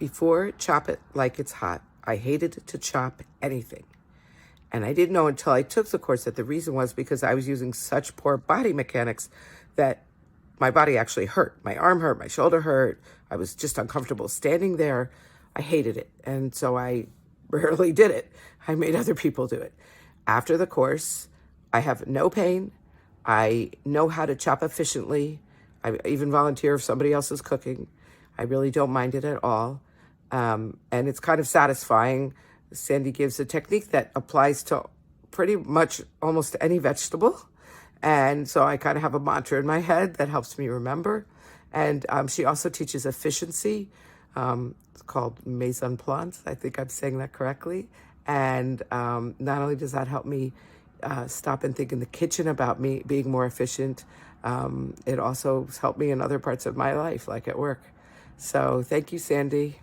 Before, chop it like it's hot. I hated to chop anything. And I didn't know until I took the course that the reason was because I was using such poor body mechanics that my body actually hurt. My arm hurt, my shoulder hurt. I was just uncomfortable standing there. I hated it. And so I rarely did it. I made other people do it. After the course, I have no pain. I know how to chop efficiently. I even volunteer if somebody else is cooking. I really don't mind it at all. And it's kind of satisfying. Sandy gives a technique that applies to pretty much almost any vegetable. And so I kind of have a mantra in my head that helps me remember. And she also teaches efficiency. It's called mise en place. I think I'm saying that correctly. And not only does that help me stop and think in the kitchen about me being more efficient, it also has helped me in other parts of my life, like at work. So thank you, Sandy.